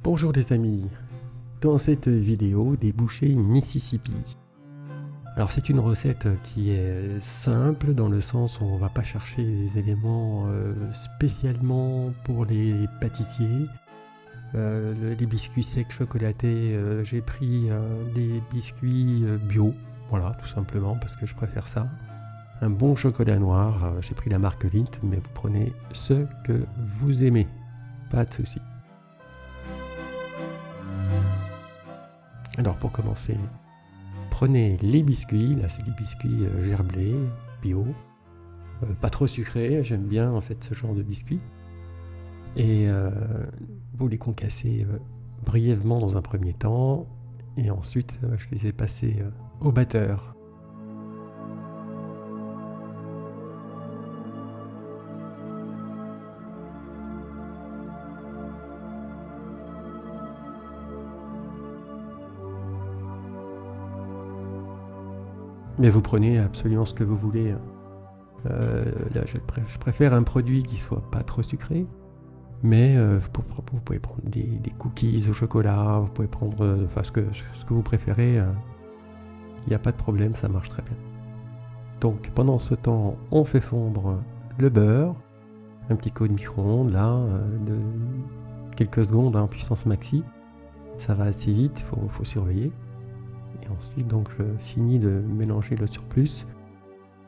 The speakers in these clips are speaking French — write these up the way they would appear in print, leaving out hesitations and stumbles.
Bonjour les amis, dans cette vidéo des bouchées Mississippi. Alors c'est une recette qui est simple dans le sens où on va pas chercher des éléments spécialement pour les pâtissiers. Les biscuits secs chocolatés, j'ai pris des biscuits bio, voilà tout simplement parce que je préfère ça. Un bon chocolat noir, j'ai pris la marque Lindt, mais vous prenez ce que vous aimez, pas de souci. Alors pour commencer, prenez les biscuits, là c'est des biscuits gerblés, bio, pas trop sucrés, j'aime bien en fait ce genre de biscuits. Et vous les concassez brièvement dans un premier temps, et ensuite je les ai passés au batteur. Mais vous prenez absolument ce que vous voulez. Là, je préfère un produit qui soit pas trop sucré, mais vous pouvez prendre des cookies au chocolat, vous pouvez prendre enfin, ce que vous préférez. Il n'y a pas de problème, ça marche très bien. Donc pendant ce temps, on fait fondre le beurre, un petit coup de micro-ondes là, de quelques secondes en puissance maxi. Ça va assez vite, faut surveiller. Et ensuite, donc, je finis de mélanger le surplus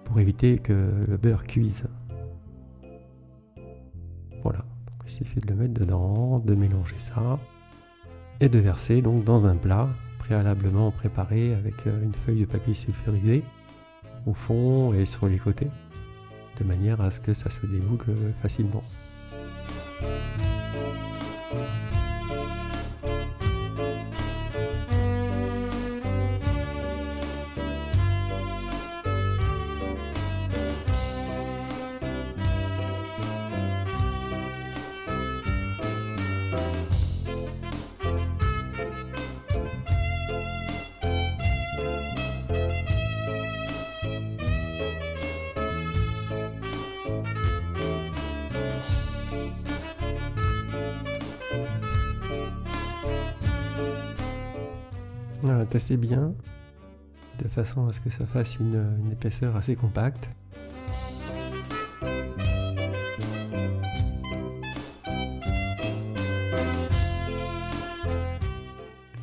pour éviter que le beurre cuise. Voilà, donc, il suffit de le mettre dedans, de mélanger ça et de verser donc dans un plat préalablement préparé avec une feuille de papier sulfurisé au fond et sur les côtés, de manière à ce que ça se déboule facilement. Voilà, tassez bien, de façon à ce que ça fasse une épaisseur assez compacte.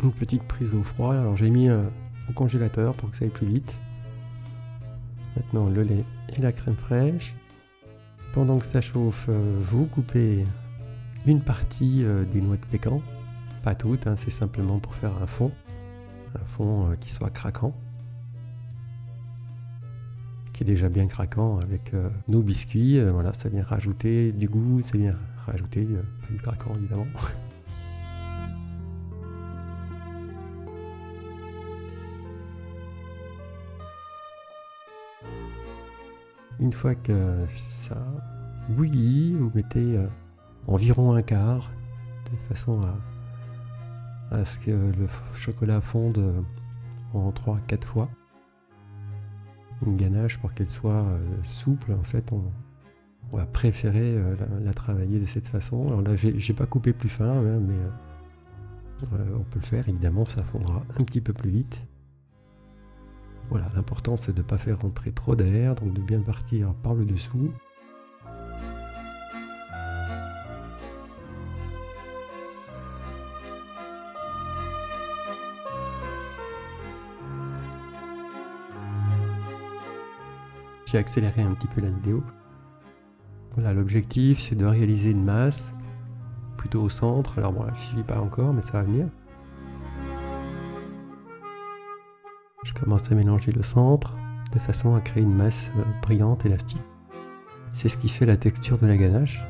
Une petite prise d'eau froide, alors j'ai mis au congélateur pour que ça aille plus vite. Maintenant le lait et la crème fraîche. Pendant que ça chauffe, vous coupez une partie des noix de pécan, pas toutes, hein, c'est simplement pour faire un fond qui soit craquant, qui est déjà bien craquant avec nos biscuits. Voilà, ça vient rajouter du goût, ça vient rajouter du craquant évidemment. Une fois que ça bouillit, vous mettez environ un quart, de façon à ce que le chocolat fonde en 3-4 fois. Une ganache, pour qu'elle soit souple, en fait, on va préférer la travailler de cette façon. Alors là, j'ai pas coupé plus fin, hein, mais on peut le faire, évidemment, ça fondra un petit peu plus vite. Voilà, l'important c'est de ne pas faire rentrer trop d'air, donc de bien partir par le dessous. J'ai accéléré un petit peu la vidéo. Voilà, l'objectif c'est de réaliser une masse plutôt au centre. Alors bon, là, il ne suffit pas encore, mais ça va venir. Je commence à mélanger le centre de façon à créer une masse brillante, élastique. C'est ce qui fait la texture de la ganache.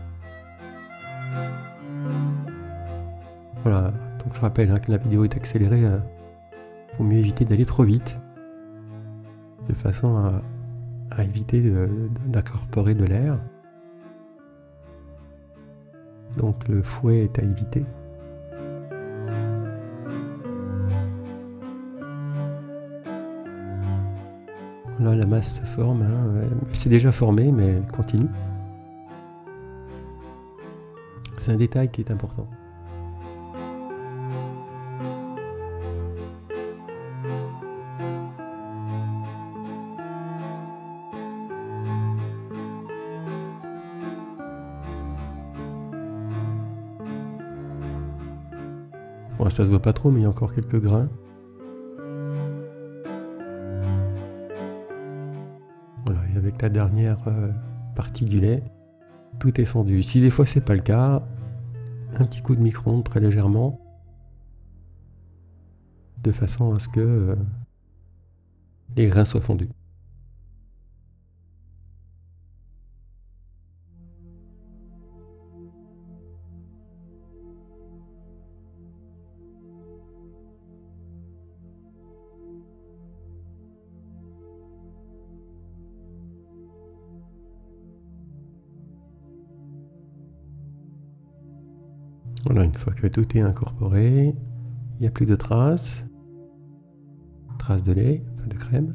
Voilà, donc je rappelle que la vidéo est accélérée. Il faut mieux éviter d'aller trop vite, de façon à éviter d'incorporer de l'air. Donc le fouet est à éviter. Là, la masse se forme, hein. Elle s'est déjà formée, mais elle continue. C'est un détail qui est important. Bon, ça se voit pas trop, mais il y a encore quelques grains. Voilà, et avec la dernière partie du lait, tout est fondu. Si des fois c'est pas le cas, un petit coup de micro-ondes très légèrement, de façon à ce que les grains soient fondus. Voilà, une fois que tout est incorporé, il n'y a plus de traces de lait, enfin de crème.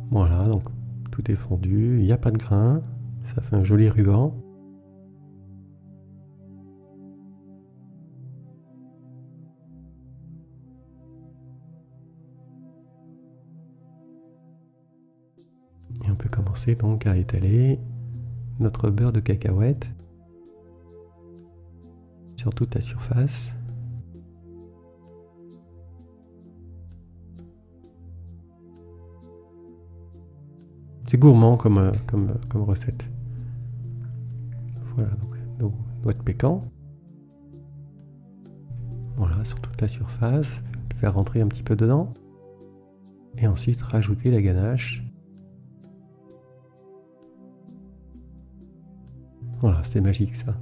Voilà, donc tout est fondu, il n'y a pas de grains, ça fait un joli ruban. Et on peut commencer donc à étaler notre beurre de cacahuète sur toute la surface. C'est gourmand comme recette. Voilà, donc nos noix de pécan. Voilà, sur toute la surface. Faire rentrer un petit peu dedans. Et ensuite rajouter la ganache. Voilà, c'est magique ça.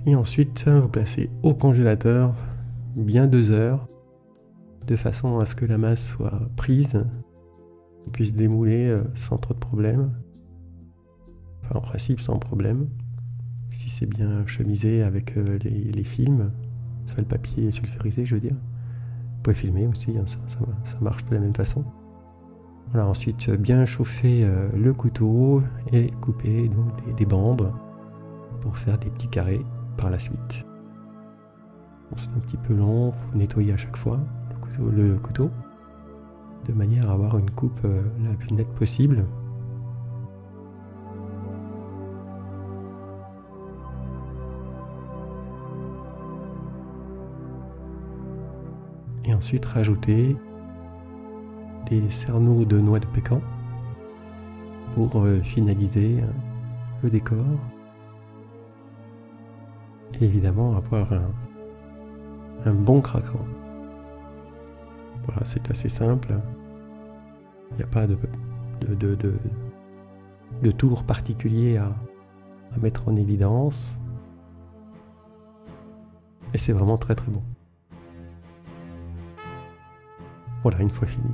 Et ensuite, vous placez au congélateur bien 2 heures, de façon à ce que la masse soit prise, qu'on puisse démouler sans trop de problème. Enfin, en principe, sans problème. Si c'est bien chemisé avec les films, enfin le papier sulfurisé, je veux dire. Vous pouvez filmer aussi, hein, ça marche de la même façon. Voilà, ensuite, bien chauffer le couteau et couper donc des bandes pour faire des petits carrés par la suite. Bon, c'est un petit peu long, il faut nettoyer à chaque fois le couteau de manière à avoir une coupe la plus nette possible. Et ensuite rajouter des cerneaux de noix de pécan pour finaliser le décor. Et évidemment avoir un bon craquant. Voilà, c'est assez simple. Il n'y a pas de tour particulier à mettre en évidence. Et c'est vraiment très très bon. Voilà, une fois fini.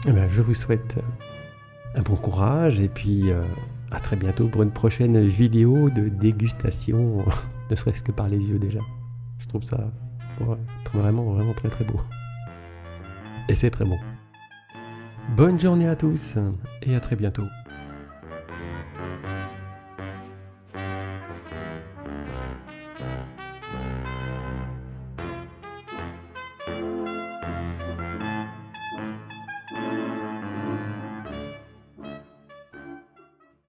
Eh bien, je vous souhaite un bon courage et puis à très bientôt pour une prochaine vidéo de dégustation, ne serait-ce que par les yeux déjà. Je trouve ça vraiment très très beau. Et c'est très bon. Bonne journée à tous et à très bientôt.